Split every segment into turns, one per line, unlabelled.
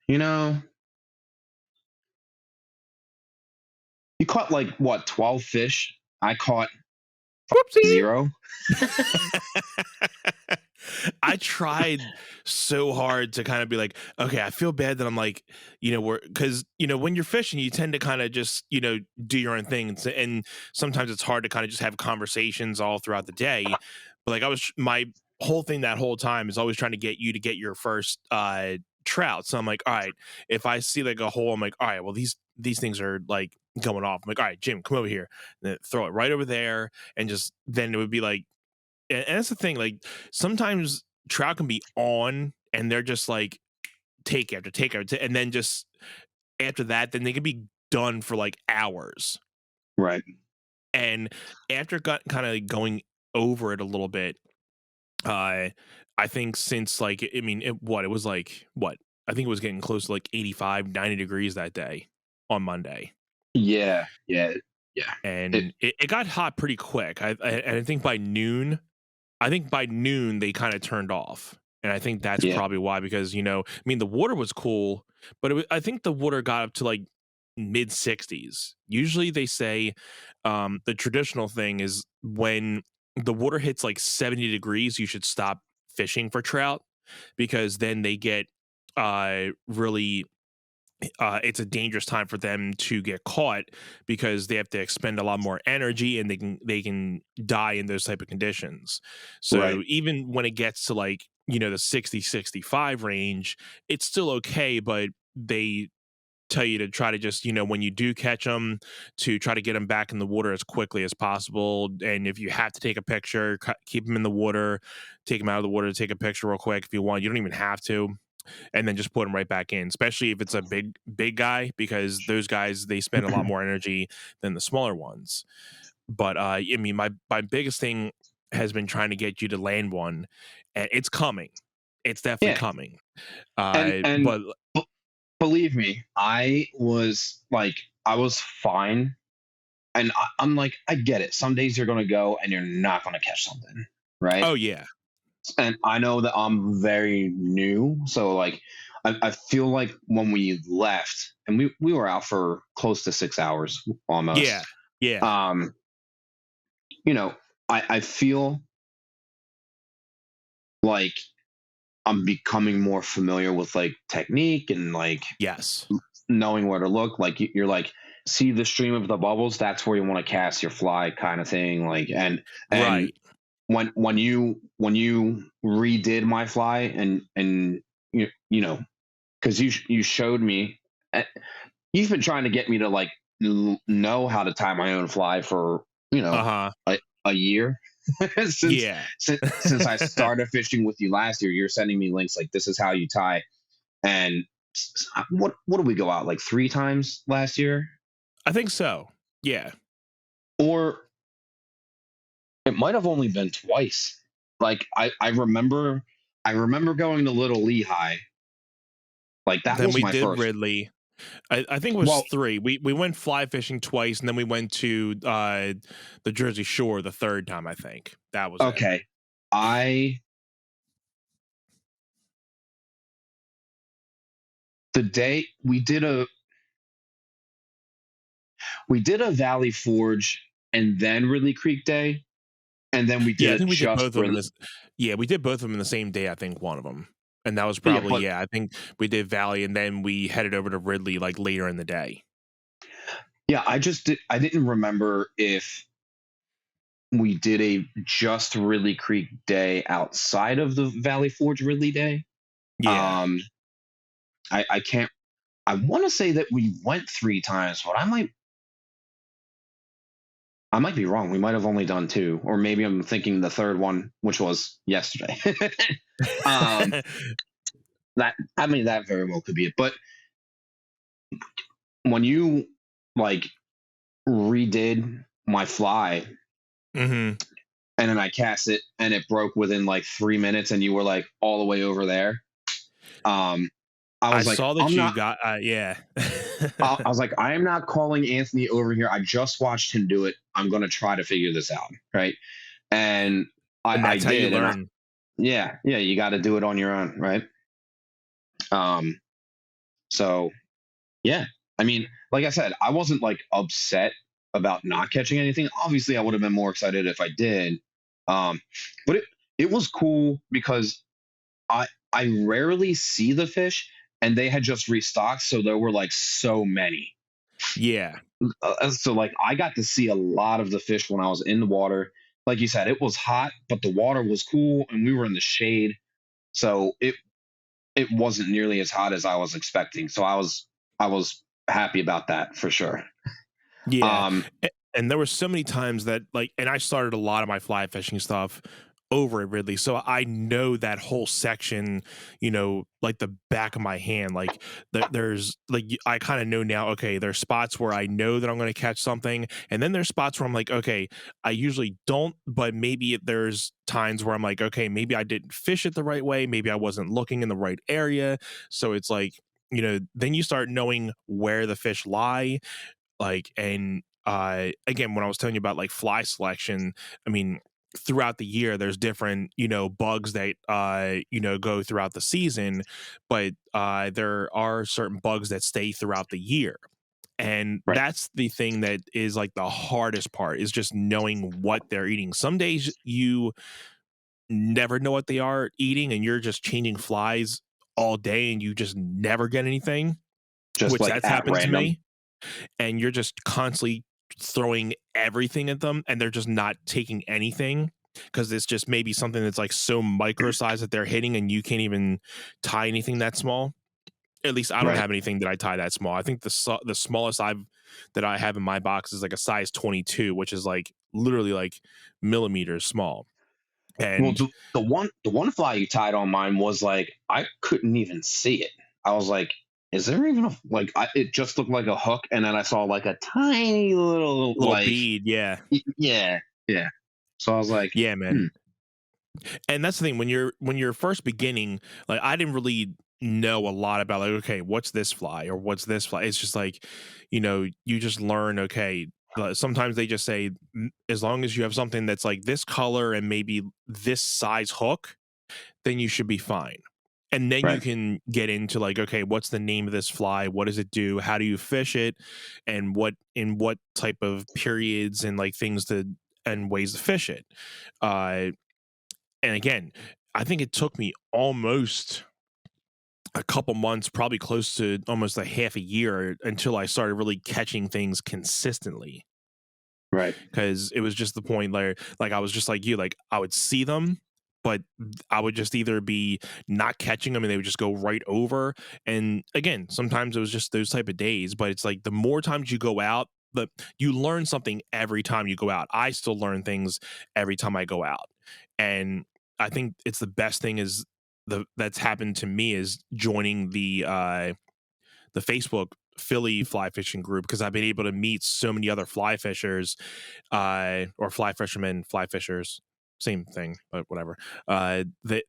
You know, you caught like what, 12 fish? I caught
Whoopsie.
zero.
I tried so hard to kind of be like, okay, I feel bad that I'm like, because when you're fishing, you tend to kind of just do your own thing, and sometimes it's hard to kind of just have conversations all throughout the day. But like my whole thing that whole time is always trying to get you to get your first trout. So I'm like, all right, if I see like a hole, I'm like, all right, well these things are like going off. I'm like, all right, Jim, come over here, and then throw it right over there, and just then it would be like, and that's the thing, like, sometimes trout can be on, and they're just like take after take after and then just after that, then they can be done for, like, hours,
Right.
and after got kinda going over it a little bit, uh, I think since, like, I mean, it was like, what? I think it was getting close to, like, 85, 90 degrees that day on Monday,
Yeah. Yeah. Yeah. It.
and it got hot pretty quick. And I think by noon they kind of turned off. And I think that's
Yeah.
probably why, because, I mean, the water was cool, but I think the water got up to like mid 60s. Usually they say the traditional thing is when the water hits like 70 degrees, you should stop fishing for trout because then they get really it's a dangerous time for them to get caught because they have to expend a lot more energy and they can die in those type of conditions.
Right.
So even when it gets to like, the 60-65 range, it's still okay, but they tell you to try to just, when you do catch them, to try to get them back in the water as quickly as possible. And if you have to take a picture, keep them in the water, take them out of the water, take a picture real quick if you want. You don't even have to, and then just put him right back in, especially if it's a big guy, because those guys, they spend a lot more energy than the smaller ones. But I mean, my biggest thing has been trying to get you to land one, and it's coming. It's definitely
Yeah.
coming.
And
But
b- believe me, I was fine. And I'm like, I get it. Some days you're gonna go and you're not gonna catch something, right?
oh yeah,
And I know that I'm very new, so like I feel like when we left and we were out for close to 6 hours
yeah,
almost.
yeah,
Um, you know, I feel like I'm becoming more familiar with like technique and like
yes,
knowing where to look. Like you're like, see the stream of the bubbles, that's where you want to cast your fly kind of thing. Like and
right.
when you redid my fly and you know because you showed me, eh, you've been trying to get me to like know how to tie my own fly for
Uh huh.
a year since
Yeah.
since I started fishing with you last year. You're sending me links like this is how you tie. And what did we go out like 3 times last year?
I think so. Yeah.
Or it might have only been twice. Like I remember going to Little Lehigh. Like that
Then
was
we
my
did
first.
Ridley. I think it was
Well,
three. We went fly fishing twice, and then we went to the Jersey Shore the third time. I think that was it.
okay. I the day we did a Valley Forge and then Ridley Creek Day, and then we did
Yeah, I
it
think we did both
just
of them in
Ridley.
this. Yeah, we did both of them in the same day. I think one of them, and that was
Yeah,
probably,
but
yeah. I think we did Valley, and then we headed over to Ridley like later in the day.
yeah, I didn't remember if we did a just Ridley Creek Day outside of the Valley Forge Ridley Day.
Yeah,
Um, I can't. I want to say that we went 3 times, but I might be wrong. We might have only done two, or maybe I'm thinking the third one, which was yesterday. um, that I mean that very well could be it. But when you like redid my fly
hmm.
and then I cast it and it broke within like 3 minutes and you were like all the way over there. Um, I
I
was like,
saw that
I'm
you
not.
got. Yeah,
I was like, I am not calling Anthony over here. I just watched him do it. I'm gonna try to figure this out, right? And
and
I
that's how you
did, and
learn.
yeah, you got to do it on your own, right? Um, So yeah, I mean, like I said, I wasn't like upset about not catching anything. Obviously, I would have been more excited if I did. Um, but it was cool because I rarely see the fish, and they had just restocked, so there were like so many.
Yeah.
So like I got to see a lot of the fish when I was in the water. Like you said, it was hot, but the water was cool, and we were in the shade, so it wasn't nearly as hot as I was expecting. So I was happy about that for sure.
Yeah,
Um,
and there were so many times that, like, and I started a lot of my fly fishing stuff over at Ridley, so I know that whole section, like the back of my hand. Like, there's like I kind of know now. Okay, there's spots where I know that I'm going to catch something, and then there's spots where I'm like, okay, I usually don't, but maybe there's times where I'm like, okay, maybe I didn't fish it the right way, maybe I wasn't looking in the right area. So it's like, then you start knowing where the fish lie, like, and again, when I was telling you about like fly selection, I mean, throughout the year there's different, bugs that go throughout the season, but there are certain bugs that stay throughout the year. And
right.
that's the thing that is like the hardest part, is just knowing what they're eating. Some days you never know what they are eating, and you're just changing flies all day and you just never get anything,
Just
which
like
that's
at
happened to
random.
me. And you're just constantly throwing everything at them, and they're just not taking anything, because it's just maybe something that's like so micro size that they're hitting, and you can't even tie anything that small. At least I don't
Right.
have anything that I tie that small. I think the smallest that I have in my box is like a size 22, which is like literally like millimeters small.
Well,
And
the one fly you tied on mine was like I couldn't even see it. I was like, is there even a like? It just looked like a hook, and then I saw like a tiny little
little
like
bead, yeah.
yeah, yeah. So I was like,
Yeah, man.
hmm,
And that's the thing, when you're first beginning, like, I didn't really know a lot about, like, okay, what's this fly or what's this fly. It's just like, you just learn. Okay, sometimes they just say, as long as you have something that's like this color and maybe this size hook, then you should be fine. And then you
right,
can get into like, okay, what's the name of this fly, what does it do, how do you fish it, and what type of periods and like things to and ways to fish it. uh and again, I think it took me almost a couple months, probably close to almost a half a year, until I started really catching things consistently.
right,
Because it was just the point where, like, I was just like you, like, I would see them, but I would just either be not catching them and they would just go right over. And again, sometimes it was just those type of days, but it's like the more times you go out, you learn something every time you go out. I still learn things every time I go out. And I think it's the best thing is that's happened to me is joining the Facebook Philly fly fishing group, because I've been able to meet so many other fly fishers, or fly fishermen, fly fishers, same thing, but whatever.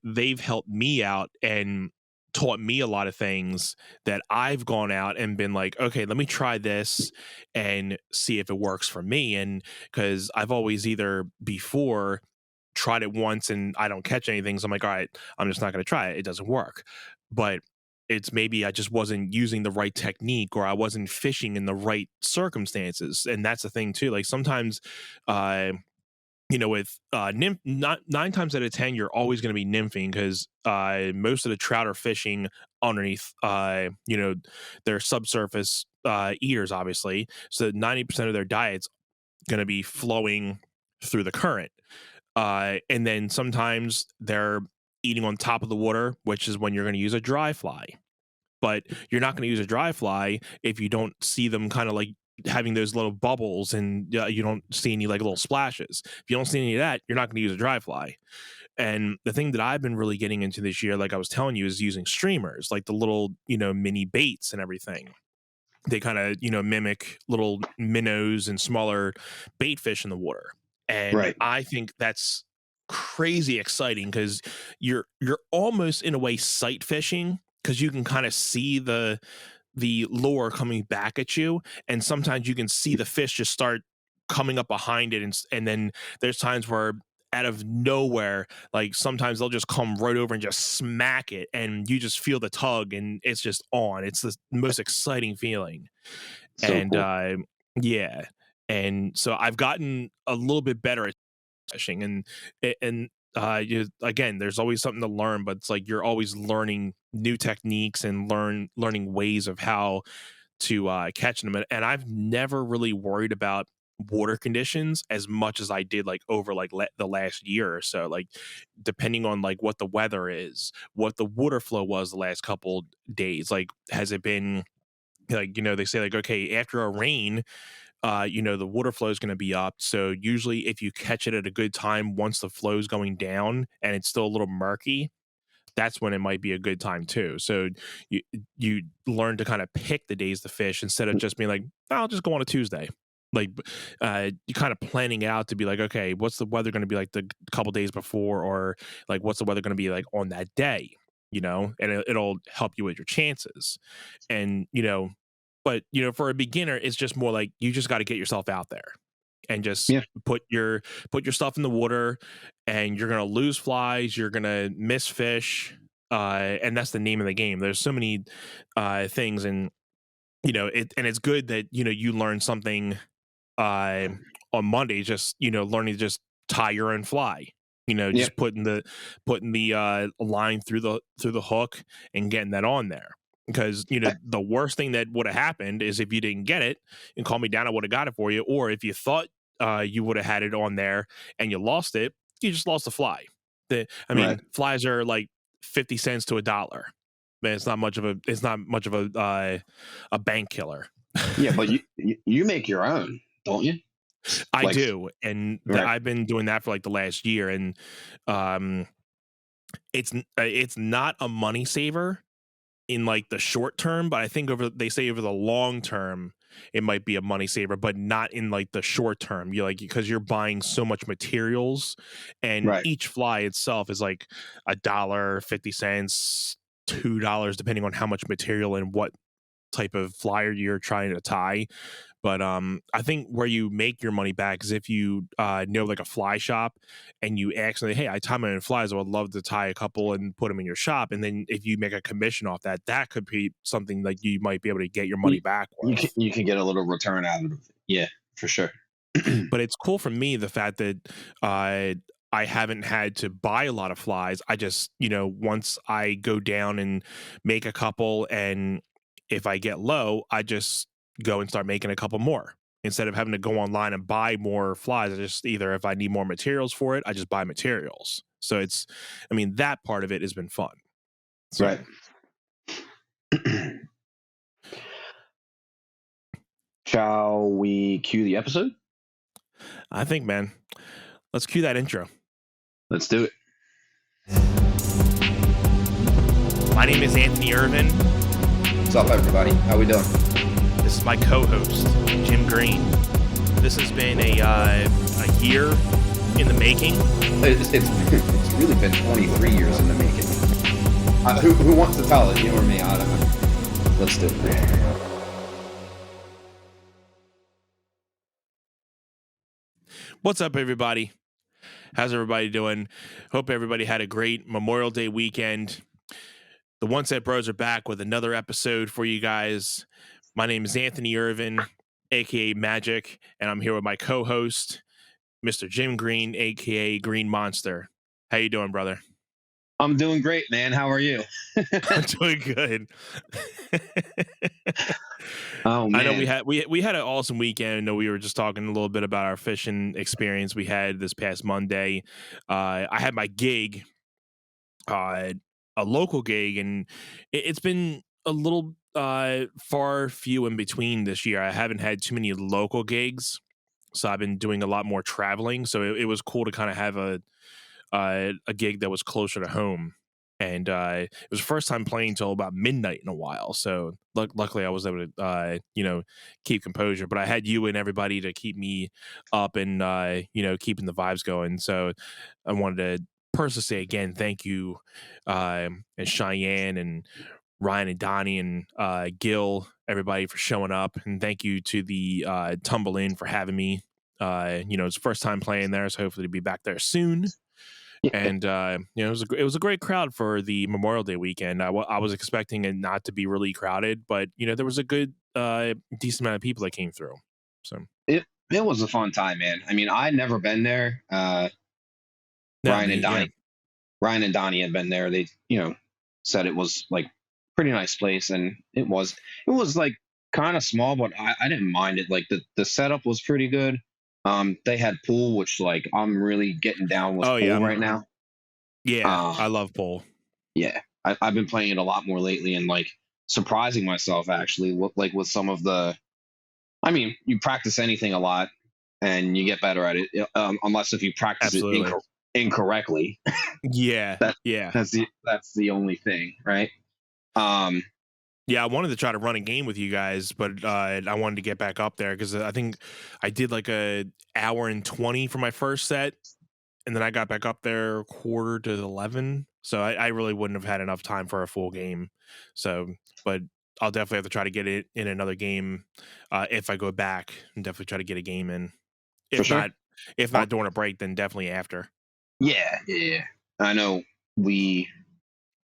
They've helped me out and taught me a lot of things that I've gone out and been like, okay, let me try this and see if it works for me. And because I've always either before tried it once and I don't catch anything, so I'm like, all right, I'm just not going to try it. It doesn't work. But it's maybe I just wasn't using the right technique, or I wasn't fishing in the right circumstances. And that's the thing too. Like sometimes, uh, with nymph, not 9 times out of 10, you're always going to be nymphing, because most of the trout are fishing underneath, their subsurface eaters, obviously. So 90% of their diet's going to be flowing through the current. And then sometimes they're eating on top of the water, which is when you're going to use a dry fly. But you're not going to use a dry fly if you don't see them kind of like having those little bubbles, and you don't see any like little splashes. If you don't see any of that, you're not going to use a dry fly. And the thing that I've been really getting into this year, like I was telling you, is using streamers, like the little, mini baits and everything. They kind of, mimic little minnows and smaller bait fish in the water. And
right.
I think that's crazy exciting, because you're almost in a way sight fishing, because you can kind of see the lure coming back at you, and sometimes you can see the fish just start coming up behind it, and then there's times where out of nowhere, like sometimes they'll just come right over and just smack it, and you just feel the tug, and it's just on. It's the most exciting feeling.
So
And
cool.
yeah, and so I've gotten a little bit better at fishing, and again, there's always something to learn, but it's like you're always learning new techniques and learning ways of how to catch them. And I've never really worried about water conditions as much as I did like over like the last year or so. Like depending on like what the weather is, what the water flow was the last couple days. Like has it been like, they say like, okay, after a rain, the water flow is going to be up. So usually if you catch it at a good time, once the flow is going down and it's still a little murky, that's when it might be a good time too. So you you learn to kind of pick the days to fish instead of just being like, "Oh, I'll just go on a Tuesday." Like you kind of planning out to be like, okay, what's the weather going to be like the couple days before, or like what's the weather going to be like on that day, and it'll help you with your chances. And but for a beginner, it's just more like you just got to get yourself out there and just
Yeah.
put your stuff in the water, and you're gonna lose flies, you're gonna miss fish, and that's the name of the game. There's so many things, and it's good that you learn something uh, on Monday. Just learning to just tie your own fly.
Yeah.
Just putting the line through the hook and getting that on there. Because the worst thing that would have happened is if you didn't get it and call me down, I would have got it for you. Or if you thought you would have had it on there and you lost it, you just lost the fly. I
Right.
mean, flies are like 50 cents to $1. Man, it's not much of a bank killer.
Yeah, but you make your own, don't you?
I
Like,
do, and
right.
I've been doing that for like the last year, and um, it's not a money saver in like the short term, but I think they say over the long term it might be a money saver, but not in like the short term. You like because you're buying so much materials, and
Right.
each fly itself is like $1.50, $2, depending on how much material and what type of flyer you're trying to tie. But I think where you make your money back is if you know like a fly shop and you ask them, hey, I tie my own flies. I would love to tie a couple and put them in your shop. And then if you make a commission off that, that could be something like you might be able to get your money
You
back
you can
with.
you can get a little return out of it. Yeah, for sure.
But it's cool for me the fact that uh, I haven't had to buy a lot of flies. I just, once I go down and make a couple, and if I get low, I just go and start making a couple more. Instead of having to go online and buy more flies, I just either if I need more materials for it, I just buy materials. So I mean, that part of it has been fun.
Right.
So
Shall we cue the episode?
I think, man, let's cue that intro.
Let's do it.
My name is Anthony Irvin.
What's up, everybody? How we doing?
This is my co-host, Jim Green. This has been a year in the making.
It's really been 23 years in the making. Who wants to tell it? You or me? I don't know. Let's do it.
What's up, everybody? How's everybody doing? Hope everybody had a great Memorial Day weekend. The One Set Bros are back with another episode for you guys. My name is Anthony Irvin, aka Magic, and I'm here with my co-host, Mr. Jim Green, aka Green Monster. How you doing, brother?
I'm doing great, man. How are you?
I'm doing good.
Oh
I know
man.
we had an awesome weekend. I know we were just talking a little bit about our fishing experience we had this past Monday. I had my gig, a local gig, and it's been a little far few in between this year. I haven't had too many local gigs, so I've been doing a lot more traveling. So it was cool to kind of have a gig that was closer to home. And it was the first time playing till about midnight in a while. So luckily I was able to, keep composure. But I had you and everybody to keep me up and, keeping the vibes going. So I wanted to personally say again, thank you, and Cheyenne and Ryan and Donnie and Gil, everybody for showing up. And thank you to the Tumble Inn for having me. It's first time playing there, so hopefully to be back there soon.
Yeah,
And it was a great crowd for the Memorial Day weekend. I was expecting it not to be really crowded, but there was a good decent amount of people that came through. So
it was a fun time, man. I mean, I'd never been there.
no,
Ryan and
me yeah.
Donnie, Ryan and Donnie had been there. They, said it was like pretty nice place, and it was like kind of small, but I didn't mind it. Like the setup was pretty good. They had pool, which like I'm really getting down with
Oh yeah,
pool right now.
yeah.
Uh,
I love pool.
yeah, I've been playing it a lot more lately, and like surprising myself actually. Like with some of the, I mean, you practice anything a lot, and you get better at it. Unless if you practice it
Absolutely.
incorrectly,
Yeah,
that
yeah.
that's the only thing, right? Um,
Yeah, I wanted to try to run a game with you guys, but I wanted to get back up there because I think I did like a hour and 20 for my first set, and then I got back up there quarter to 11. So I really wouldn't have had enough time for a full game. So, but I'll definitely have to try to get it in another game if I go back and definitely try to get a game in.
for
If
sure.
not, if
Uh,
not during a break, then definitely after.
yeah, yeah, yeah. I know we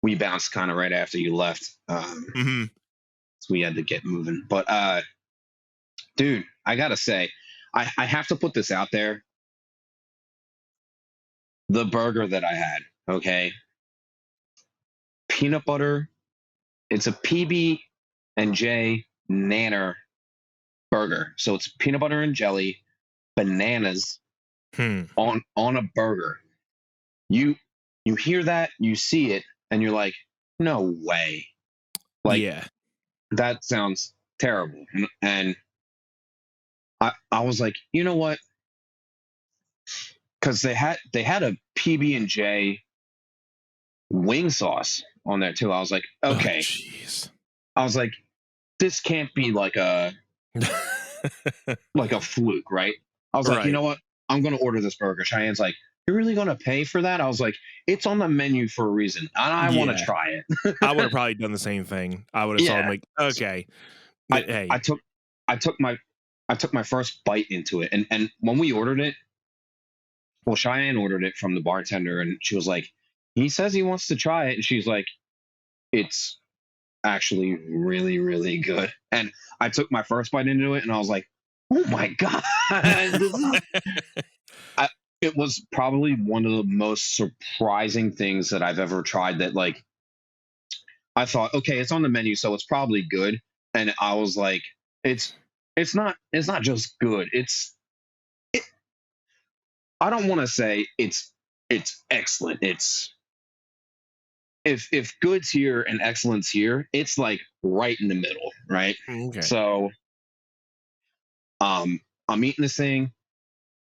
we bounced kind of right after you left.
Hmm.
So we had to get moving. But dude, I gotta say, I have to put this out there. The burger that I had, okay, peanut butter. It's a PB and J Nanner burger. So it's peanut butter and jelly, bananas
Hmm.
on a burger. You you hear that, you see it, and you're like, no way. Like
Yeah.
that sounds terrible. And I was like, you know what? Because they had a PB and J wing sauce on there too. I was like,
Oh,
okay.
jeez.
I was like, this can't be like a fluke, right? I was like, you
Right.
know what? I'm gonna order this burger. Cheyenne's like, you're really gonna pay for that? I was like, it's on the menu for a reason, and I want to
Yeah.
try it.
I would have probably done the same thing. I would have saw him
Yeah.
like, okay,
I I
hey,
took I took my I took my first bite into it, and when we ordered it, well, Cheyenne ordered it from the bartender, and she was like, he says he wants to try it, and she's like, it's actually really, really good. And I took my first bite into it, and I was like, oh my god, this is. I, it was probably one of the most surprising things that I've ever tried. That like I thought, okay, it's on the menu, so it's probably good, and I was like, it's it's not just good. It, I don't want to say it's excellent. It's if good's here and excellence here, it's like right in the middle, right?
okay.
So I'm eating this thing,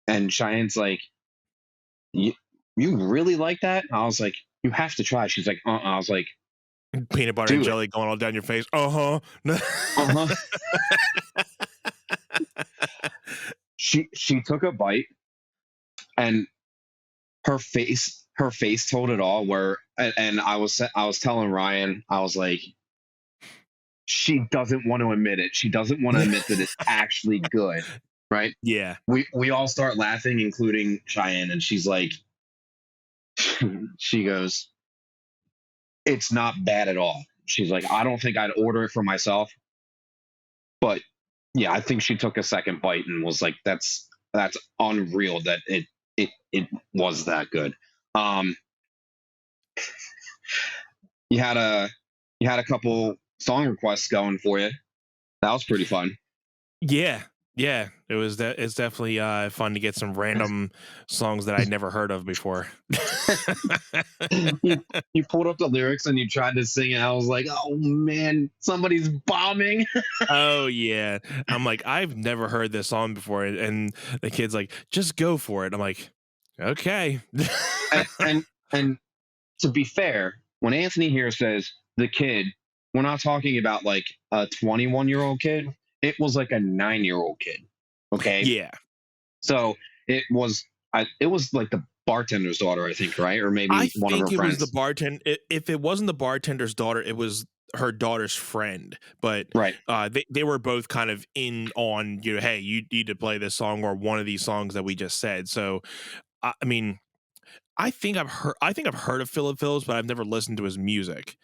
and Cheyenne's like, you you really like that? I was like, you have to try. She's like, I was like,
Peanut butter and
do it.
jelly going all down your face. Uh huh.
Uh-huh. She took a bite, and her face told it all. Where and I was telling Ryan, I was like, she doesn't want to admit it. She doesn't want to admit that it's actually good, right?
Yeah.
We all start laughing, including Cheyenne, and she's like, she goes, it's not bad at all. She's like, I don't think I'd order it for myself, but yeah, I think she took a second bite and was like, that's unreal that it was that good. Um, you had a you had a couple song requests going for you. That was pretty fun.
Yeah. Yeah. It's definitely fun to get some random songs that I'd never heard of before.
you you pulled up the lyrics and you tried to sing it. I was like, oh man, somebody's bombing.
Oh yeah. I'm like, I've never heard this song before. And the kid's like, just go for it. I'm like, okay.
And to be fair, when Anthony here says the kid, we're not talking about like a 21-year-old kid. It was like a 9-year-old kid. Okay.
Yeah.
So it was like bartender's daughter, I think, right? Or
I
maybe one of her
think it was the
friends.
bartender. If it wasn't the bartender's daughter, it was her daughter's friend. But
Right.
they were both kind of in on, hey, you need to play this song or one of these songs that we just said. So I mean, I think I've heard of Philip Phillips, but I've never listened to his music.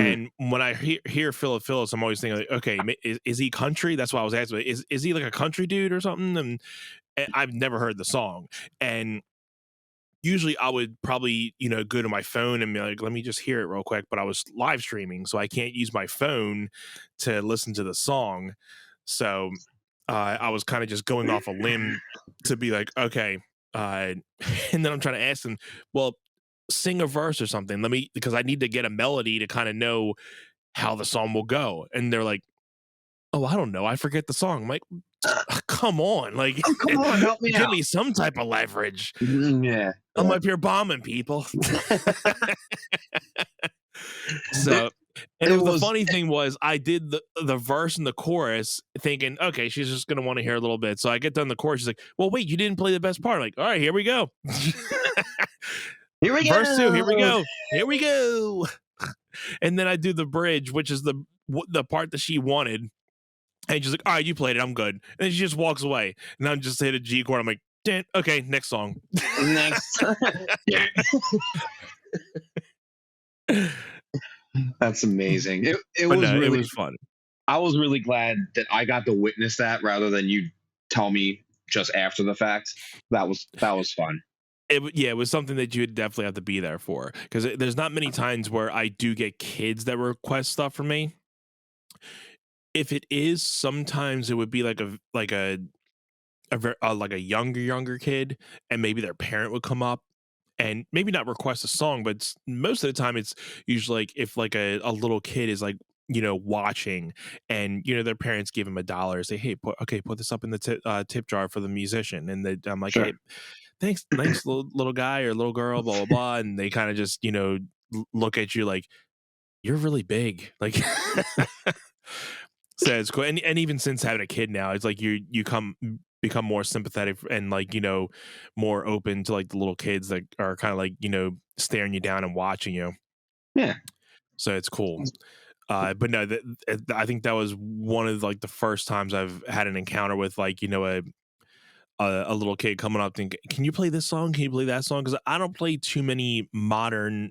Mm.
And when I hear Philip Phillips, I'm always thinking, like, okay, is he country? That's why I was asking. Is he like a country dude or something? And I've never heard the song. And usually I would probably, go to my phone and be like, let me just hear it real quick. But I was live streaming, so I can't use my phone to listen to the song. So I was kind of just going off a limb to be like, okay. Uh, and then I'm trying to ask them, well, sing a verse or something. Because I need to get a melody to kind of know how the song will go. And they're like, oh, I don't know. I forget the song. I'm like, come on. Like,
Oh, come on, help me
give
out.
me some type of leverage.
Yeah.
I'm
Yeah.
up here bombing people.
It,
So, and it
it
was the
was
funny thing was I did the verse and the chorus thinking, okay, she's just gonna want to hear a little bit. So I get done the chorus. She's like, well, wait, you didn't play the best part. I'm like, all right, here we go.
here we
Verse two, here we
go.
go. Here we go. And then I do the bridge, which is the part that she wanted. And she's like, all right, you played it. I'm good. And then she just walks away. And I'm just hit a G chord. I'm like, okay, next song.
Next. Yeah. That's amazing. It
But
was
no, it
really
was fun.
I was really glad that I got to witness that rather than you tell me just after the fact. That was fun.
Yeah, it was something that you would definitely have to be there for because there's not many times where I do get kids that request stuff from me. If it is, sometimes it would be like a younger kid, and maybe their parent would come up and maybe not request a song, but most of the time it's usually like if like a little kid is like watching and their parents give him $1, say, hey, put this up in the tip jar for the musician, and I'm like,
Sure.
hey, thanks little guy or little girl, blah blah blah, and they kind of just look at you like you're really big, like. So it's cool, and even since having a kid now, it's like you become more sympathetic and like more open to like the little kids that are kind of like staring you down and watching you.
Yeah.
So it's cool. But no, I think that was one of like the first times I've had an encounter with like a little kid coming up and can you play this song? Can you play that song? Because I don't play too many modern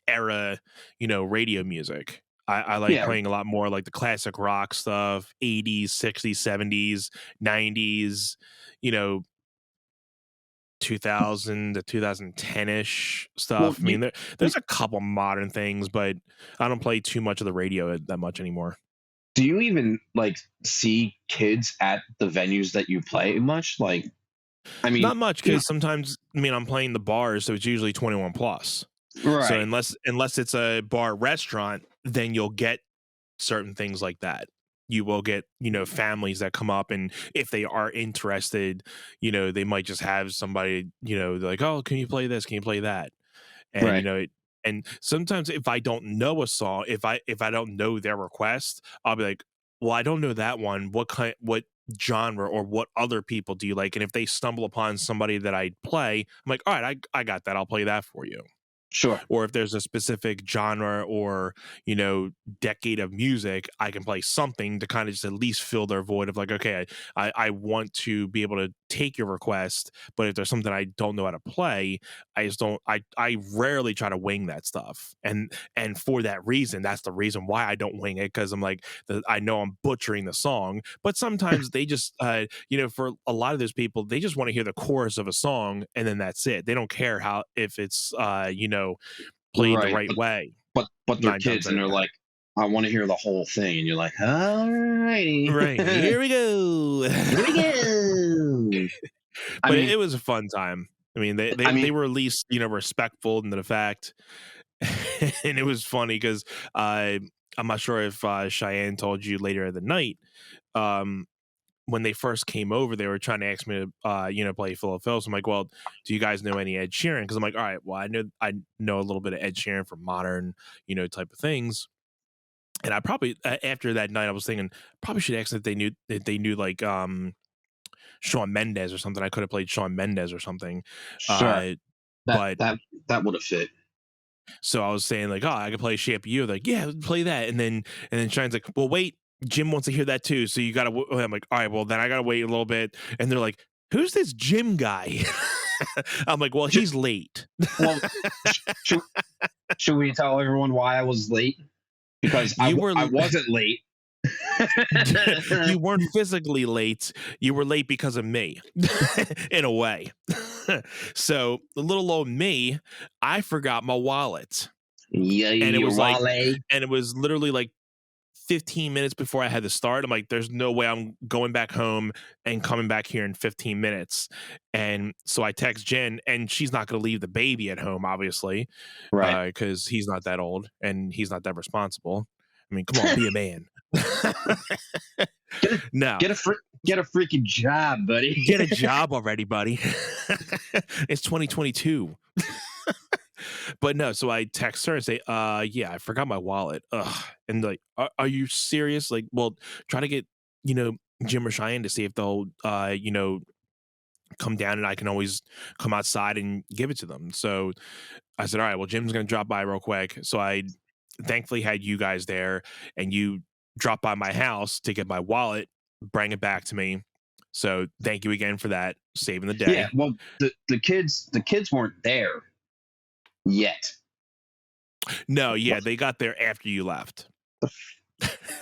era radio music. I like
Yeah.
playing a lot more like the classic rock stuff, 80s, 60s, 70s, 90s, you know, 2000 to 2010-ish
Well,
stuff. I mean, there's a couple modern things, but I don't play too much of the radio that much anymore.
do you even like see kids at the venues that you play much? Like, I mean,
Not much
you know,
because sometimes, I mean, I'm playing the bars, so it's usually 21 plus. So
right,
unless it's a bar restaurant, then you'll get certain things like that. You will get, families that come up, and if they are interested, they might just have somebody, they're like, oh, can you play this? Can you play that? And
right,
and sometimes if I don't know a song, if I don't know their request, I'll be like, well, I don't know that one. What genre or what other people do you like? And if they stumble upon somebody that I play, I'm like, all right, I got that. I'll play that for you.
sure,
Or if there's a specific genre or you know decade of music, I can play something to kind of just at least fill their void of like, okay, I want to be able to take your request, but if there's something I don't know how to play, I just don't. I rarely try to wing that stuff, and for that reason, that's the reason why I don't wing it, because I'm like, I know I'm butchering the song, but sometimes they just for a lot of those people, they just want to hear the chorus of a song and then that's it. They don't care how if it's played the
right.
right way
But they're
9 times
kids
out
and
of
they're
10.
like, I want to hear the whole thing, and you're like, all righty,
Right, here we go.
here we go. I
But
mean,
it was a fun time. I mean, they they
I
they
mean,
were at least, respectful into the fact. And it was funny because I'm not sure if Cheyenne told you later in the night, um, when they first came over, they were trying to ask me to, play Philadelphia. I'm like, well, do you guys know any Ed Sheeran? Because I'm like, all right, well, I know a little bit of Ed Sheeran for modern, type of things. And I probably after that night, I was thinking probably should ask if they knew like Shawn Mendes or something. I could have played Shawn Mendes or something.
Sure.
Uh,
That
but
that that would have fit.
so I was saying like, oh, I could play Shampoo. Like, yeah, play that. And then Shine's like, well, wait, Jim wants to hear that too. So you gotta. I'm like, all right, well then I gotta wait a little bit. And they're like, who's this Jim guy? I'm like, well,
Should,
he's late.
well, should, should we tell everyone why I was late? Because
You were
I wasn't late.
you weren't physically late. You were late because of me, in a way. So the little old me, I forgot my wallet,
Yeah,
and
you Wale.
it was literally like 15 minutes before I had to start. I'm like, there's no way I'm going back home and coming back here in 15 minutes. And so I text Jen, and she's not going to leave the baby at home, obviously,
Right.
because he's not that old and he's not that responsible. I mean, come on, be a man.
Get a
No,
get a freaking job, buddy.
get a job already, buddy. It's 2022. But no, so I text her and say, yeah, I forgot my wallet. Ugh. And like, are you serious? Like, well, try to get, you know, Jim or Cheyenne to see if they'll, come down, and I can always come outside and give it to them. So I said, all right, well, Jim's going to drop by real quick. So I thankfully had you guys there, and you dropped by my house to get my wallet, bring it back to me. So thank you again for that, saving the
Yeah,
day.
well, the kids weren't there yet.
No, yeah,
What?
they got there after you left.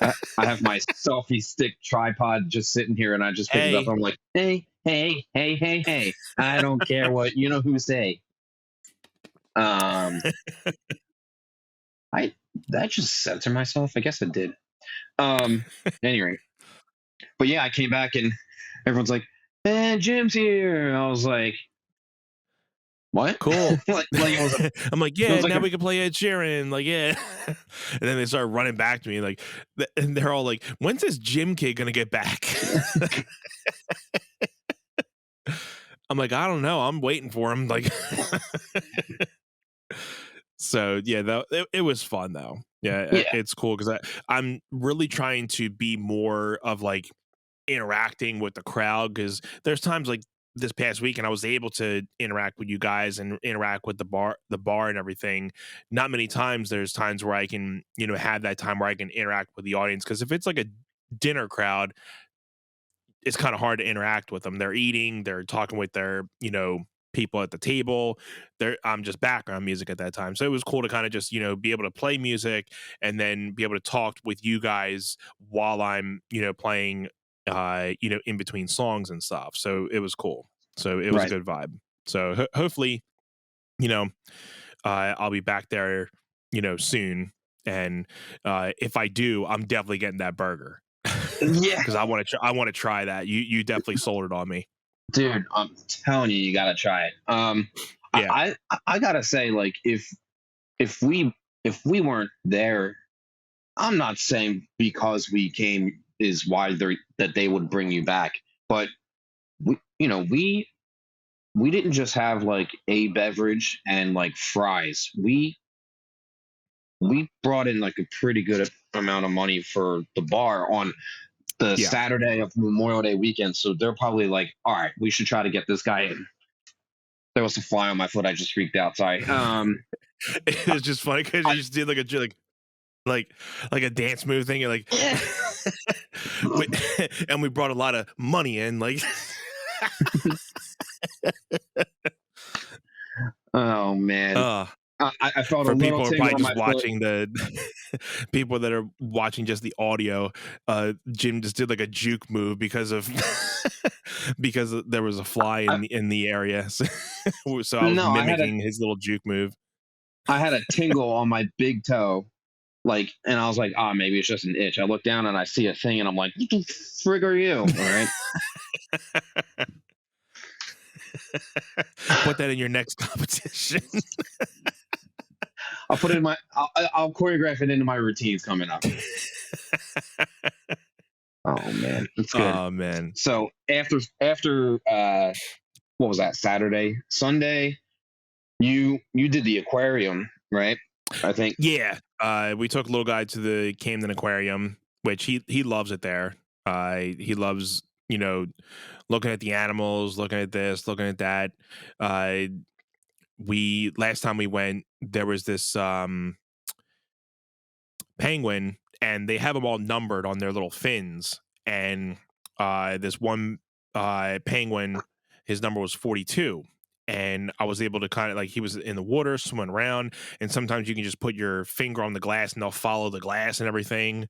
I have my selfie stick tripod just sitting here, and I just pick it up.
Hey,
I'm like, hey, hey, hey, hey, hey. I don't care what you know who say. Um, I just censor myself. I guess I did. Anyway, but yeah, I came back and everyone's like, "Man, Jim's here." I was like, "What?"
cool.
Like
I'm like,
it
yeah,
was like
now
a
we can play Ed Sheeran. Like, yeah. And then they start running back to me, like, and they're all like, when's this Jim kid gonna get back? I'm like, I don't know. I'm waiting for him. Like, so yeah, it was fun though. Yeah,
yeah,
it's cool because I'm really trying to be more of like interacting with the crowd, because there's times like this past week and I was able to interact with you guys and interact with the bar and everything. Not many times there's times where I can, have that time where I can interact with the audience, because if it's like a dinner crowd, it's kind of hard to interact with them. They're eating, they're talking with their, people at the table. I'm just background music at that time. So it was cool to kind of just, be able to play music and then be able to talk with you guys while I'm, playing in between songs and stuff. So it was cool. So it was a
right.
good vibe. So hopefully, you know, I'll be back there, soon. And if I do, I'm definitely getting that burger
Yeah,
because I want to try that. You definitely sold it on me.
dude, I'm telling you, you gotta try it.
Yeah.
I gotta say, like, if we weren't there, I'm not saying because we came is why they would bring you back, but we didn't just have like a beverage and like fries. We brought in like a pretty good amount of money for the bar on the
Yeah.
Saturday of Memorial Day weekend. So they're probably like, all right, we should try to get this guy in. There was a fly on my foot. I just freaked out. Sorry.
It was just funny because you
I,
just did like like a dance move thing. You're like, we, and we brought a lot of money in. Like,
oh man,
uh,
I felt a
for
little
people who are
tingle
probably
on
just
my foot.
watching the people that are watching just the audio, Jim just did like a juke move because of because there was a fly
I,
in the area. So I was
no,
mimicking his little juke move.
I had a tingle on my big toe, like, and I was like, ah, maybe it's just an itch. I look down and I see a thing, and I'm like, what the frig are you? All right.
Put that in your next competition.
I'll put it in my. I'll choreograph it into my routines coming up. Oh man, that's good.
Oh man.
So after what was that, Saturday, Sunday? You did the aquarium, right? I think.
Yeah, we took little guy to the Camden Aquarium, which he loves it there. He loves you know, looking at the animals, looking at this, looking at that. Uh, we last time we went, there was this penguin, and they have them all numbered on their little fins. And this one penguin, his number was 42. And I was able to kind of like, he was in the water swimming around, and sometimes you can just put your finger on the glass and they'll follow the glass and everything.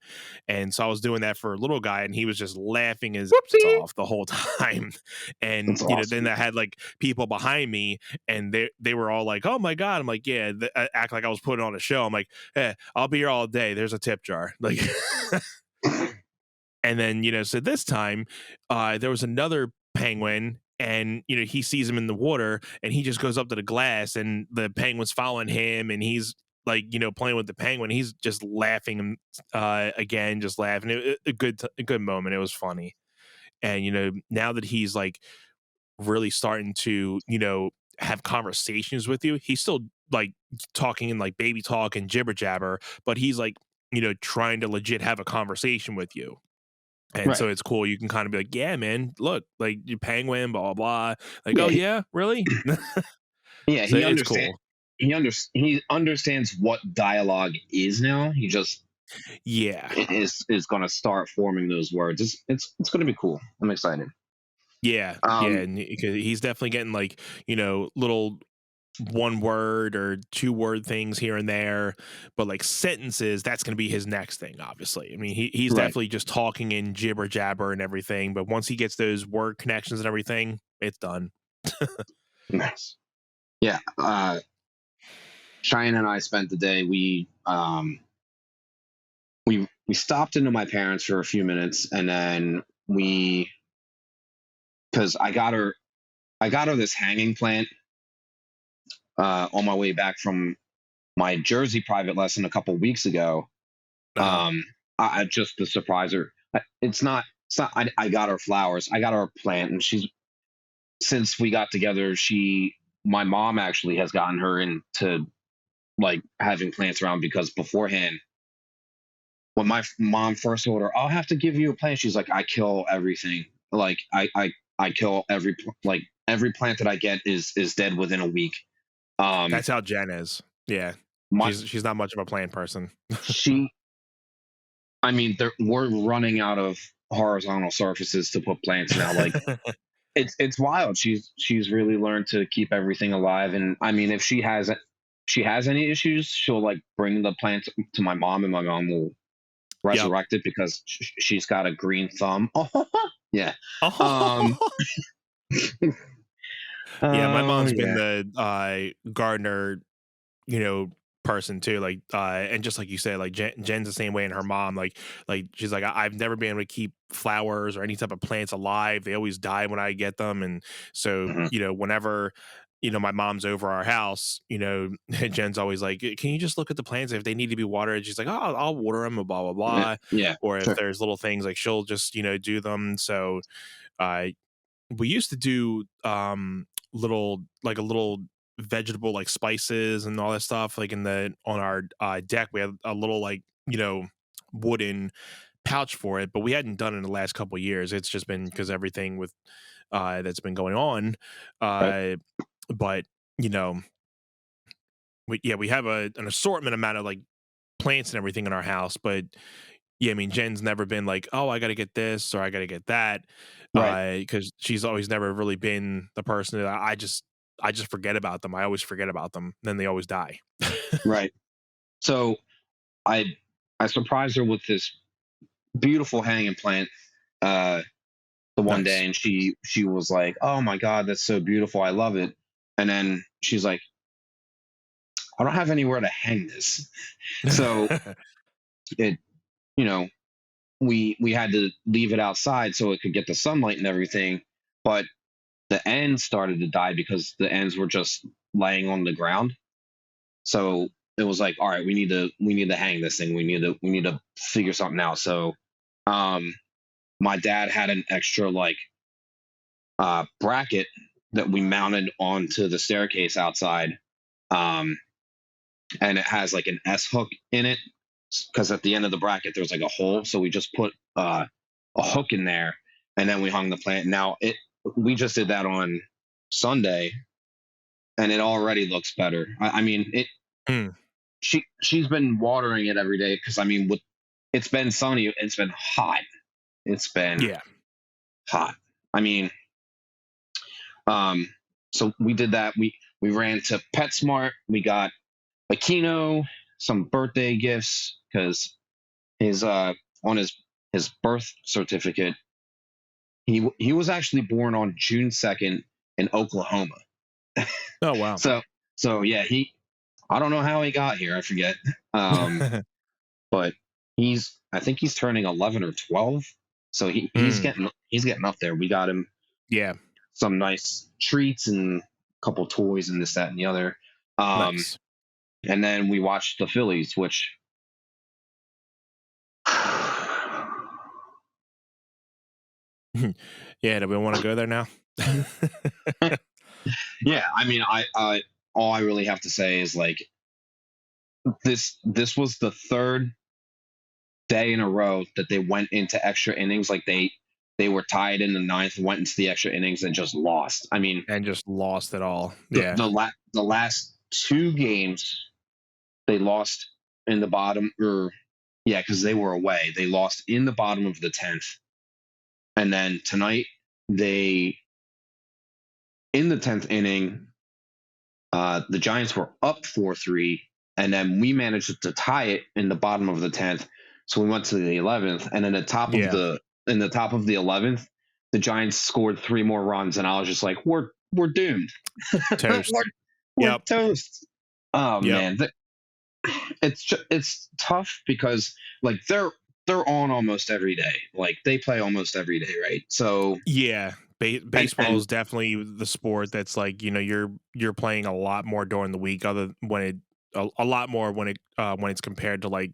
And so I was doing that for a little guy, and he was just laughing his ass
Whoopsie.
off the whole time. And
That's
then
awesome.
I had like people behind me, and they were all like, "Oh my god!" I'm like, "Yeah," I act like I was putting on a show. I'm like, I'll be here all day. There's a tip jar. Like, and then, so this time, there was another penguin, and, he sees him in the water, and he just goes up to the glass, and the penguin's following him, and he's like, playing with the penguin. He's just laughing, again, just laughing. A good moment. It was funny. And, now that he's like really starting to, have conversations with you, he's still like talking in like baby talk and jibber jabber, but he's like, trying to legit have a conversation with you. And
Right.
so it's cool. You can kind of be like, yeah, man, look, like you penguin, blah, blah, blah. Like,
Yeah.
oh, yeah, really?
Yeah.
So
He
it's
understand.
cool.
He understands what dialogue is now. He just
Yeah.
is going to start forming those words. It's going to be cool. I'm excited.
Yeah. Yeah.
Um.
And he's definitely getting like, little one word or two word things here and there, but like sentences, that's going to be his next thing, obviously. I mean, he's
Right.
definitely just talking in jibber jabber and everything, but once he gets those word connections and everything, it's done.
Nice. Yeah. Cheyenne and I spent the day. We stopped into my parents for a few minutes, and then we because I got her this hanging plant on my way back from my Jersey private lesson a couple weeks ago.
Uh-huh.
Um, I just to surprise her. It's not. I got her flowers. I got her a plant, and she's since we got together. My mom actually has gotten her into like having plants around because beforehand, when my mom first told her, "I'll have to give you a plant," she's like, "I kill everything. Like I kill every plant that I get is dead within a week." Um,
That's how Jen is. Yeah.
my
She's not much of a plan person.
she I mean, we're running out of horizontal surfaces to put plants now. Like it's wild. She's really learned to keep everything alive. And I mean, if she has any issues, she'll like bring the plant to my mom, and my mom will
Yep.
resurrect it because she's got a green thumb. Yeah. Um.
Oh. Yeah, my
Oh
mom's been
yeah.
the gardener, you know, person too. Like, and just like you said, like Jen's the same way, and her mom, like she's like, I've never been able to keep flowers or any type of plants alive. They always die when I get them, and so
Mhm.
whenever. My mom's over our house. Jen's always like, "Can you just look at the plants if they need to be watered?" She's like, "Oh, I'll water them," blah blah
Yeah.
blah.
Yeah.
Or if
Sure.
there's little things, like she'll just do them. So, uh, we used to do little like a little vegetable like spices and all that stuff like in the on our deck. We had a little like wooden pouch for it, but we hadn't done it in the last couple of years. It's just been because everything with that's been going on.
Right.
uh but you know we have an assortment amount of like plants and everything in our house. But yeah, I mean, Jen's never been like, "Oh, I gotta get this or I gotta get that,"
Right.
because she's always never really been the person that I just forget about them. I always forget about them, then they always die.
Right. So I I surprised her with this beautiful hanging plant uh the one day,
Nice.
and she was like, "Oh my god, that's so beautiful. I love it." And then she's like, "I don't have anywhere to hang this." So it you know, we had to leave it outside so it could get the sunlight and everything, but the ends started to die because the ends were just laying on the ground. So it was like, all right, we need to hang this thing. We need to figure something out. So um my dad had an extra like bracket that we mounted onto the staircase outside. Um and it has like an S hook in it because at the end of the bracket there's like a hole. So we just put a hook in there, and then we hung the plant. Now we just did that on Sunday, and it already looks better. I mean,
Mm,
she's been watering it every day because I mean, it's been sunny, it's been hot, it's been
yeah.
hot. I mean, um, so we did that. We ran to PetSmart. We got a Kino, some birthday gifts because his on his birth certificate he was actually born on June 2nd in Oklahoma.
Oh, wow.
So yeah, I don't know how he got here. I forget. Um, but I think he's turning 11 or 12. So
Mm,
he's getting up there. We got him
yeah,
some nice treats and a couple toys and this, that, and the other. Um,
nice.
and then we watched the Phillies, which
Yeah, do we wanna go there now?
yeah, I mean, I all I really have to say is like this was the third day in a row that they went into extra innings. Like they were tied in the ninth, went into the extra innings, and just lost. I mean,
And just lost it all. Yeah.
the last two games they lost in the bottom, or yeah, because they were away. They lost in the bottom of the 10th, and then tonight they in the 10th inning, the Giants were up 4-3, and then we managed to tie it in the bottom of the 10th. So we went to the 11th, and in
Yeah.
the top of the 11th, the Giants scored three more runs, and I was just like, we're doomed. we're
Toast.
we're
Yep.
toast. Oh
Yep.
man, it's tough because like they're on almost every day. Like they play almost every day, right? So
Yeah. Baseball
and
is definitely the sport that's like, you're playing a lot more during the week other when it a lot more when it's compared to like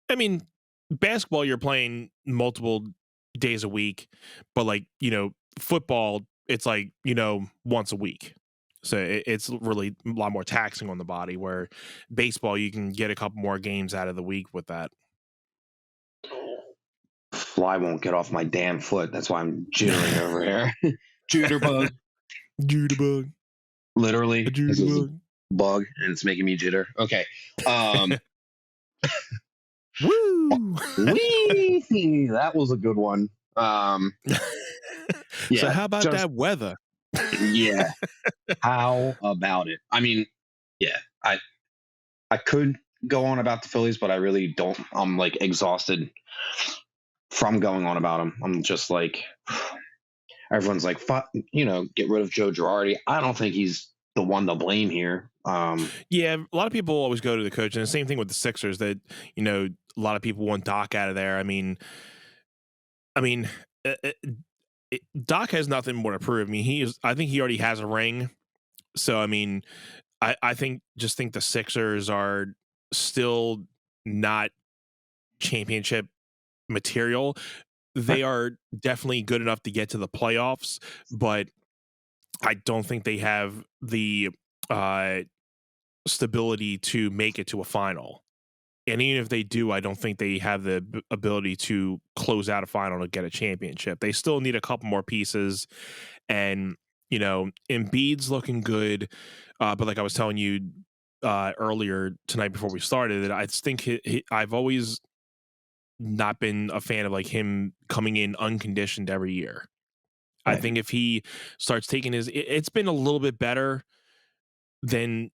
I mean, basketball you're playing multiple days a week, but like, football it's like, once a week. So it's really a lot more taxing on the body where baseball you can get a couple more games out of the week with that.
fly won't get off my damn foot. That's why I'm jittering over here. Jitterbug,
Judabug. A
literally. This is a
judabug.
bug, and it's making me jitter. Okay. Um,
Woo!
wee, that was a good one.
So
Yeah,
how about
just
that weather?
yeah. How about it? I mean, yeah. I could go on about the Phillies, but I really don't. I'm like exhausted from going on about them. I'm just like everyone's like, get rid of Joe Girardi. I don't think he's the one to blame here.
Yeah, a lot of people always go to the coach, and the same thing with the Sixers. That a lot of people want Doc out of there. I mean, uh, uh, Doc has nothing more to prove. I mean, he is. I think he already has a ring. So I mean, I think the Sixers are still not championship material.
right,
They are definitely good enough to get to the playoffs, but I don't think they have the uh, stability to make it to a final. And even if they do, I don't think they have the ability to close out a final to get a championship. They still need a couple more pieces. And, Embiid's looking good. But like I was telling you earlier tonight before we started, that I think I've always not been a fan of like him coming in unconditioned every year. I
right.
think if he starts taking it's been a little bit better than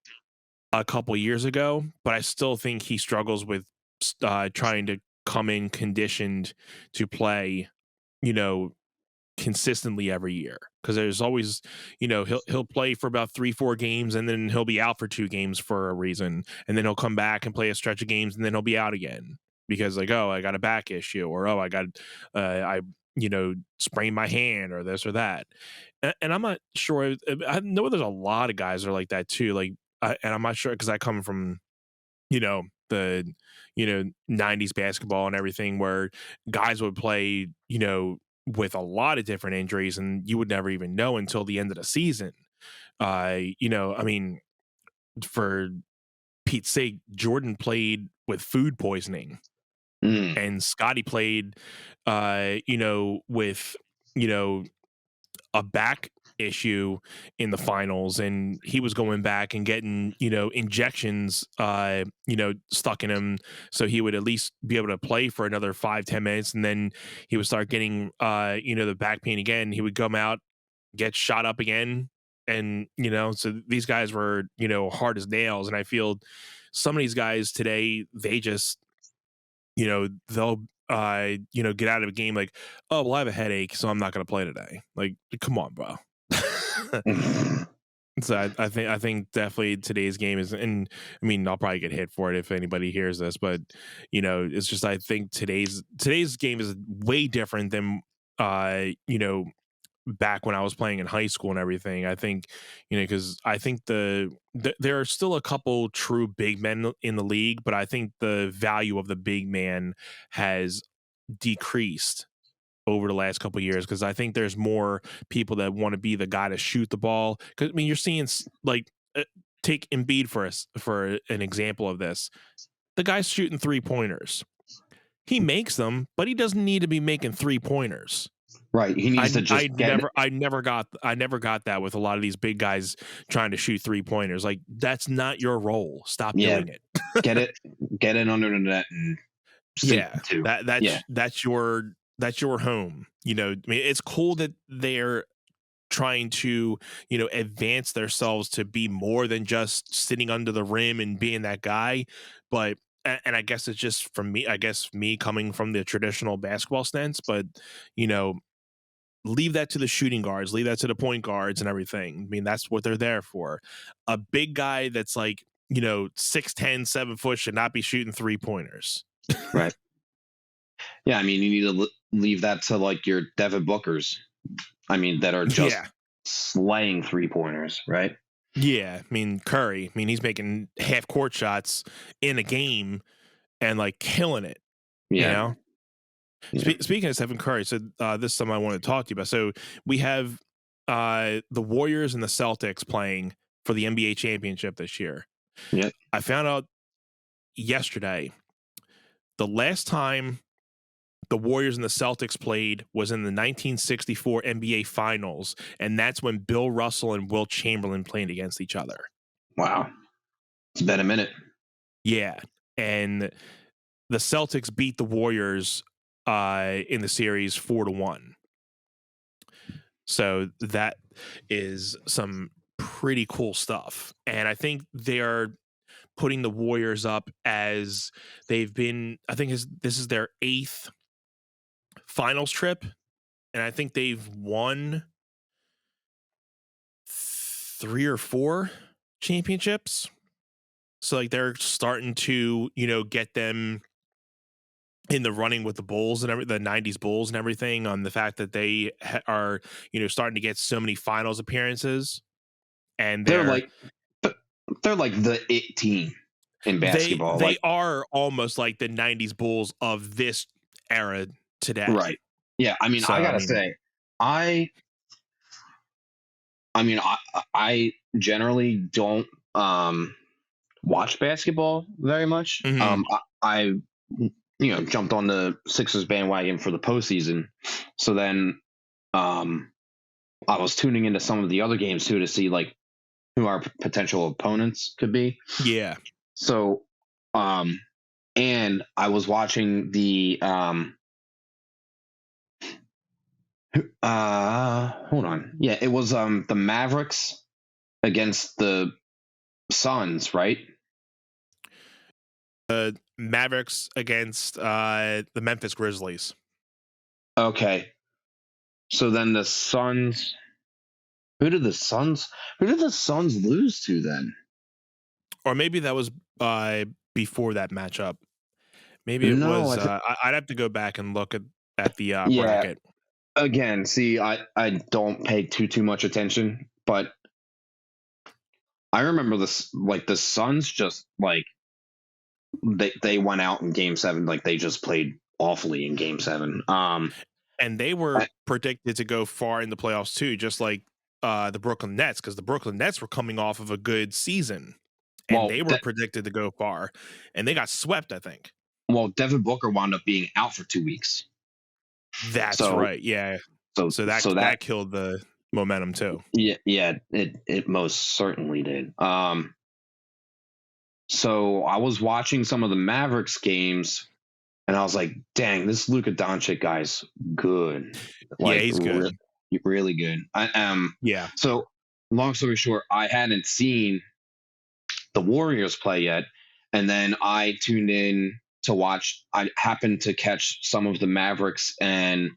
a couple years ago, but I still think he struggles with trying to come in conditioned to play, you know, consistently every year. Because there's always, he'll play for about 3-4 games, and then he'll be out for 2 games for a reason, and then he'll come back and play a stretch of games, and then he'll be out again because like, oh, I got a back issue, or oh, I got I sprained my hand, or this or that. And I'm not sure. I know there's a lot of guys that are like that too. Like, and I'm not sure because I come from the 90s basketball and everything where guys would play with a lot of different injuries and you would never even know until the end of the season. I mean, for Pete's sake, Jordan played with food poisoning
Mm,
and Scotty played with you know, a back issue in the finals, and he was going back and getting, injections, stuck in him, so he would at least be able to play for another 5-10 minutes, and then he would start getting, the back pain again. He would come out, get shot up again, and so these guys were, hard as nails. And I feel some of these guys today, they just, they'll get out of a game like, oh well, I have a headache, so I'm not going to play today. Like, come on, bro. So I think definitely today's game is, and I mean, I'll probably get hit for it if anybody hears this, but it's just, I think today's game is way different than back when I was playing in high school and everything. I think, because I think there are still a couple true big men in the league, but I think the value of the big man has decreased over the last couple of years, because I think there's more people that want to be the guy to shoot the ball. Because I mean, you're seeing take Embiid for an example of this. The guy's shooting 3-pointers. He makes them, but he doesn't need to be making 3-pointers.
Right. He needs to just
I never got that with a lot of these big guys trying to shoot 3-pointers. Like, that's not your role. Stop
yeah,
doing it.
get it under the net and sink
Yeah,
to.
that's
Yeah.
that's your home. I mean, it's cool that they're trying to, advance themselves to be more than just sitting under the rim and being that guy. But and I guess it's just from me, I guess me coming from the traditional basketball stance, but you know, leave that to the shooting guards, leave that to the point guards and everything. I mean, that's what they're there for. A big guy that's like, 6'10", 7 foot should not be shooting 3-pointers.
Right. Yeah. I mean, you need to leave that to like your Devin Bookers. I mean, that are just
Yeah.
slaying 3-pointers. Right.
Yeah. I mean, Curry, I mean, he's making half court shots in a game and like killing it, you
Yeah.
know?
Yeah.
Speaking of Stephen Curry, so this is something I want to talk to you about. So we have the Warriors and the Celtics playing for the NBA championship this year.
Yeah.
I found out yesterday the last time the Warriors and the Celtics played was in the 1964 NBA Finals, and that's when Bill Russell and Wilt Chamberlain played against each other.
Wow. It's been a minute.
Yeah, and the Celtics beat the Warriors in the series 4-1. So that is some pretty cool stuff, and I think they are putting the Warriors up as they've been. I think this is their 8th finals trip, and I think they've won 3 or 4 championships. So like they're starting to, get them in the running with the Bulls and the 90s Bulls and everything, on the fact that they are, starting to get so many finals appearances, and
They're like they're like the it team in
they
basketball.
they
Like,
are almost like the 90s Bulls of this era today.
right. Yeah. I mean,
So
I
I
gotta
mean,
say, I I mean, I generally don't watch basketball very much.
mhm.
I jumped on the Sixers bandwagon for the postseason, so then um, I was tuning into some of the other games too to see like who our potential opponents could be.
Yeah.
So, and I was watching the hold on, yeah, it was the Mavericks against the Suns, right?
Mavericks against the Memphis Grizzlies.
Okay, so then the Suns. Who did the Suns? Who did the Suns lose to then?
Or maybe that was before that matchup. Maybe it
No,
was I'd have to go back and look at the
yeah.
bracket.
Again, see, I don't pay too much attention, but I remember this like the Suns just like they went out in Game 7, like they just played awfully in Game 7.
And they were
I-
predicted to go far in the playoffs too, just like the Brooklyn Nets, because the Brooklyn Nets were coming off of a good season, and
well,
they were predicted to go far, and they got swept, I think.
Devin Booker wound up being out for 2 weeks,
That's
so
right. Yeah.
So
So that
so that
that killed the momentum too.
yeah, it most certainly did. So I was watching some of the Mavericks games, and I was like, "Dang, this Luka Doncic guy's good,
Yeah,
like
he's good.
really good."
Yeah.
So long story short, I hadn't seen the Warriors play yet, and then I tuned in to watch. I happened to catch some of the Mavericks and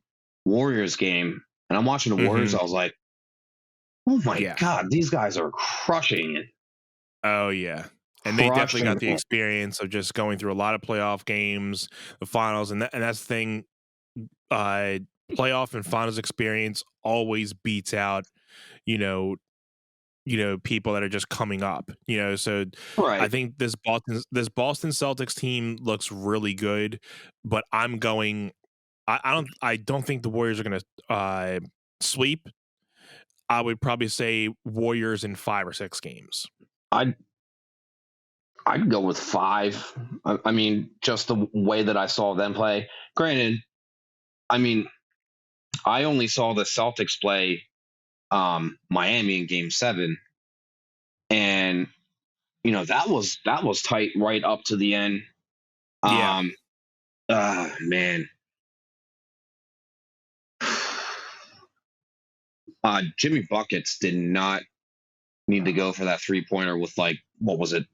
Warriors game, and I'm watching the Warriors.
Mhm.
I was like, "Oh my
Yeah.
god, these guys are crushing it,
Oh, yeah. And they definitely
crushing
got the
it."
experience of just going through a lot of playoff games, the finals, and that's the thing, uh, playoff and finals experience always beats out, you know people that are just coming up, so I
Right.
think this Boston Celtics team looks really good, but I don't think the Warriors are gonna, sweep. I would probably say Warriors in 5 or 6 games.
I I'd go with five. I mean, just the way that I saw them play. Granted, I mean, I only saw the Celtics play Miami in Game 7, and that was tight right up to the end.
Yeah.
Um, man, Jimmy buckets did not need to go for that 3 pointer with like what was it,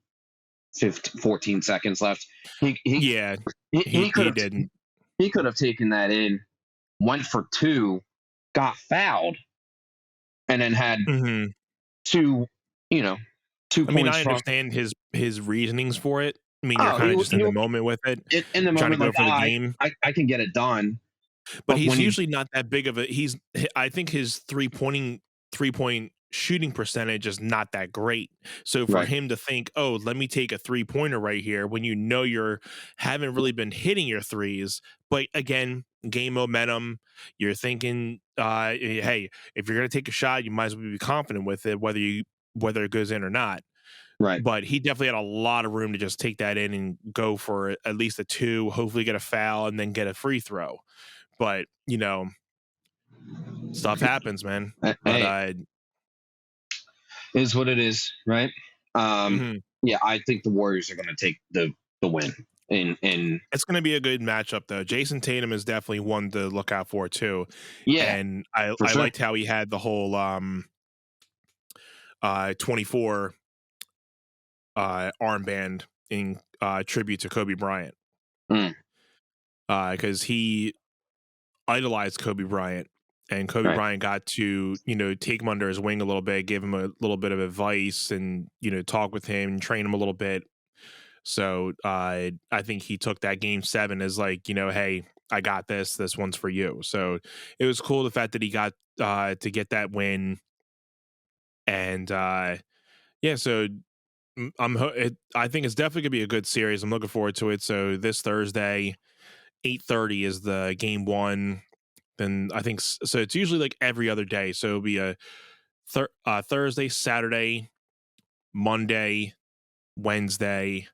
15, 14 seconds left. He he
Yeah.
he could
He
have
didn't.
he could have taken that in, went for two, got fouled, and then had
Mhm.
two, you know, two
I mean,
points
I
from.
understand his reasonings for it. I mean, you're
Oh,
kinda just in the moment with it,
in the
trying to
moment
go
like,
for the game.
I can get it done,
But
but
he's
when you
usually not that big of a I think his three-point shooting percentage is not that great. So for
right,
him to think, "Oh, let me take a three-pointer right here," when you're haven't really been hitting your threes, but again, game momentum, you're thinking, hey, if you're gonna take a shot, you might as well be confident with it, whether it goes in or not.
right,
But he definitely had a lot of room to just take that in and go for at least a 2, hopefully get a foul, and then get a free throw. But, stuff happens, man. But,
hey, is what it is, right? Um,
mhm.
yeah, I think the Warriors are going to take the win. In
It's gonna be a good matchup, though. Jason Tatum is definitely one to look out for too,
Yeah,
and I
for
I
sure.
liked how he had the whole, 24, armband in, tribute to Kobe Bryant,
Mm,
because he idolized Kobe Bryant, and Kobe
right,
Bryant got to, take him under his wing a little bit, give him a little bit of advice, and, talk with him and train him a little bit. So I think he took that game 7 as like, hey, I got this. This one's for you. So it was cool the fact that he got to get that win, and yeah. So I think it's definitely gonna be a good series. I'm looking forward to it. So this Thursday, 8:30 is the game one. Then I think so. It's usually like every other day. So it'll be a Thursday, Saturday, Monday, Wednesday,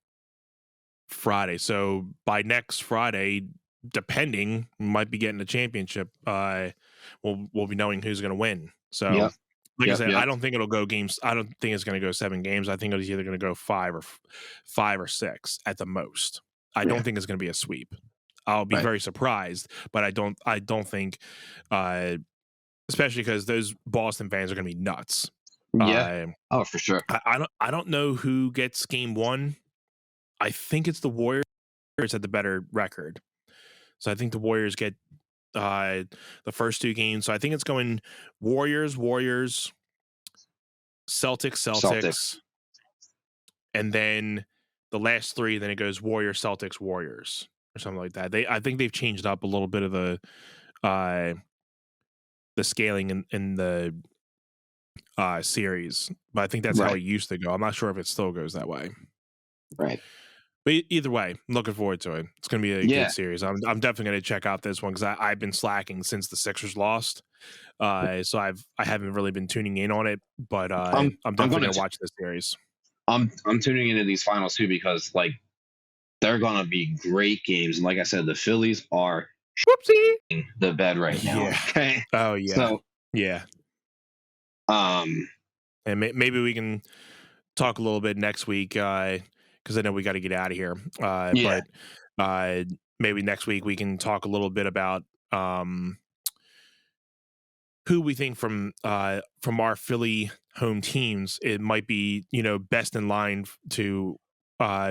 Friday. So by next Friday, depending, we might be getting a championship. We'll be knowing who's going to win. So,
yep,
like I
yep,
said,
yep.
I don't think it'll go games. I don't think it's going to go 7 games. I think it's either going to go 5 or 6 at the most. I
Yeah,
don't think it's going to be a sweep. I'll be
right.
very surprised, but I don't think, uh, especially because those Boston fans are going to be nuts.
Yeah.
Uh,
Oh, for sure.
I don't know who gets game one. I think it's the Warriors had the better record. So I think the Warriors get uh, the first 2 games. So I think it's going Warriors, Celtics,
Celtics.
and then the last 3. Then it goes Warriors, Celtics, Warriors, or something like that. I think they've changed up a little bit of uh, the scaling in the series, but I think that's how
Right,
it used to go. I'm not sure if it still goes that way.
right.
But either way, I'm looking forward to it. It's going to be a good
Yeah,
series. I'm definitely going to check out this one because I've been slacking since the Sixers lost. So I haven't really been tuning in on it, but I'm
I'm
definitely
gonna
going to watch this series.
I'm tuning into these finals too because like they're gonna be great games, and like I said, the Phillies are
Whoopsie.
the bed right now.
Yeah.
Okay.
Oh yeah.
So,
Yeah.
um,
And maybe we can talk a little bit next week because I know we got to get out of here.
yeah,
But uh, maybe next week we can talk a little bit about um, who we think from our Philly home teams it might be best in line to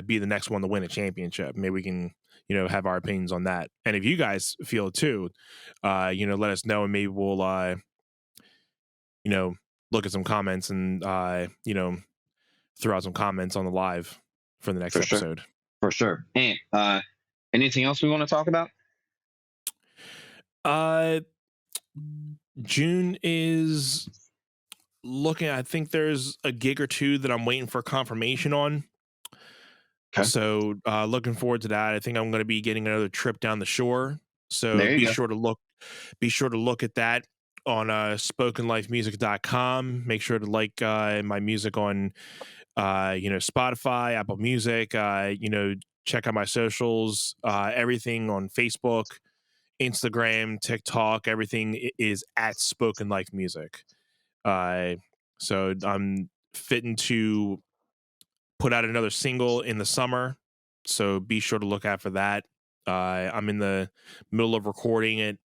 be the next one to win a championship. Maybe we can have our opinions on that. And if you guys feel it too, let us know and maybe we'll you know look at some comments and throw out some comments on the live for the next
for sure,
episode.
for sure. And anything else we want to talk about?
Uh, June is looking. I think there's a gig or two that I'm waiting for confirmation on.
Okay,
So looking forward to that. I think I'm going to be getting another trip down the shore. So
there you go.
be sure to look at that on spokenlifemusic.com. Make sure to like my music on Spotify, Apple Music, check out my socials, everything on Facebook, Instagram, TikTok, everything is at Spoken Life Music. Uh, so I'm fitting to put out another single in the summer. So be sure to look out for that. I'm in the middle of recording it.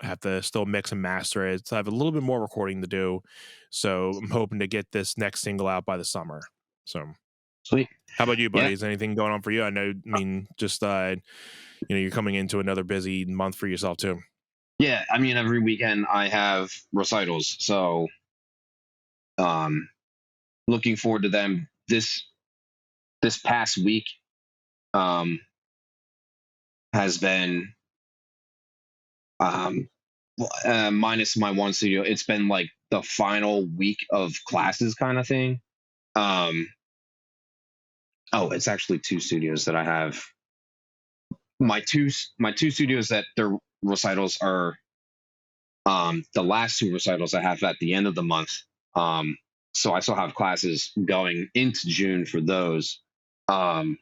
I have to still mix and master it. So I have a little bit more recording to do. So I'm hoping to get this next single out by the summer. So
Sweet.
how about you,
Yeah,
buddy? Is anything going on for you? I know, I mean, just you're coming into another busy month for yourself too.
yeah. I mean, every weekend I have recitals, so um, looking forward to them. This past week um has been um minus my one studio. It's been like the final week of classes kind of thing. Um, oh, it's actually two studios that I have. My two studios that their recitals are the last two recitals I have at the end of the month. Um, so I still have classes going into June for those. Um,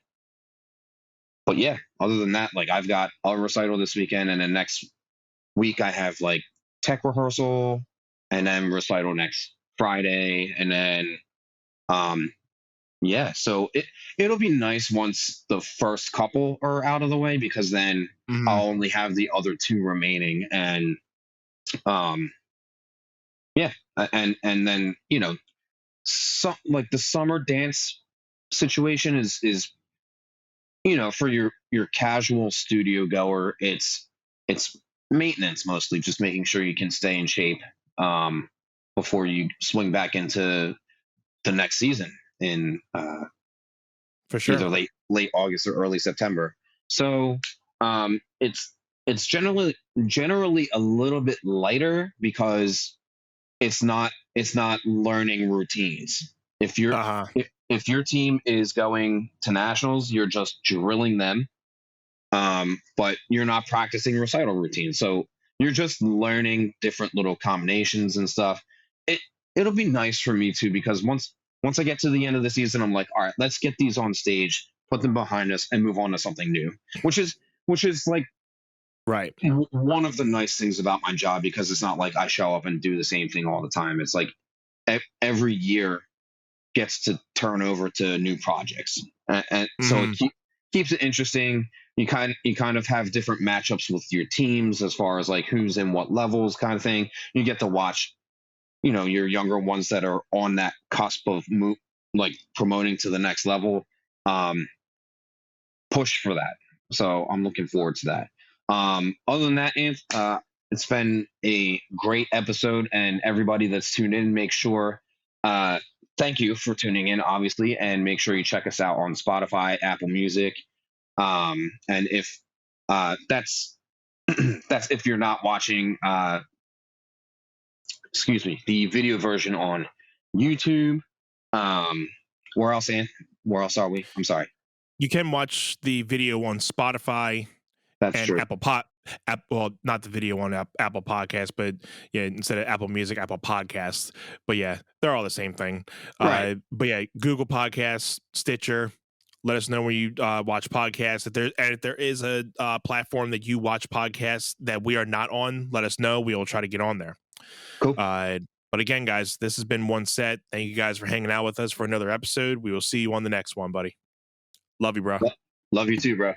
but yeah, other than that, like I've got a recital this weekend, and then next week I have like tech rehearsal, and then recital next Friday, and then um, yeah. So it'll be nice once the first couple are out of the way because then
Mhm.
I'll only have the other two remaining, and um, yeah, and then some like the summer dance situation is for your casual studio goer, it's maintenance mostly, just making sure you can stay in shape um before you swing back into the next season in
For
either
sure.
late August or early September. So it's generally a little bit lighter because it's not learning routines. If you're
Uh-huh.
if your team is going to nationals, you're just drilling them, but you're not practicing recital routines. So you're just learning different little combinations and stuff. It it'll be nice for me too because once I get to the end of the season, I'm like, all right, let's get these on stage, put them behind us, and move on to something new. Which is like
Right.
one of the nice things about my job because it's not like I show up and do the same thing all the time. It's like every year gets to turn over to new projects, and so it
Mhm.
keeps it interesting. You kind of have different matchups with your teams as far as like who's in what levels, kind of thing. You get to watch, your younger ones that are on that cusp of like promoting to the next level, um, push for that. So I'm looking forward to that. Other than that, it's been a great episode, and everybody that's tuned in, make sure, uh, thank you for tuning in, obviously, and make sure you check us out on Spotify, Apple Music, and if that's that's if you're not watching, excuse me, the video version on YouTube. Um, where else, Ann? Where else are we? I'm sorry.
You can watch the video on Spotify
That's
and
true.
well, not the video on Apple Podcasts, but yeah, instead of Apple Music, Apple Podcasts. But yeah, they're all the same thing.
Right.
But yeah, Google Podcasts, Stitcher, Let us know where you watch podcasts. If there is a platform that you watch podcasts that we are not on, let us know. We will try to get on there.
Cool.
Uh, but again, guys, this has been One Set. Thank you guys for hanging out with us for another episode. We will see you on the next one, buddy. Love you, bro.
Love you too, bro.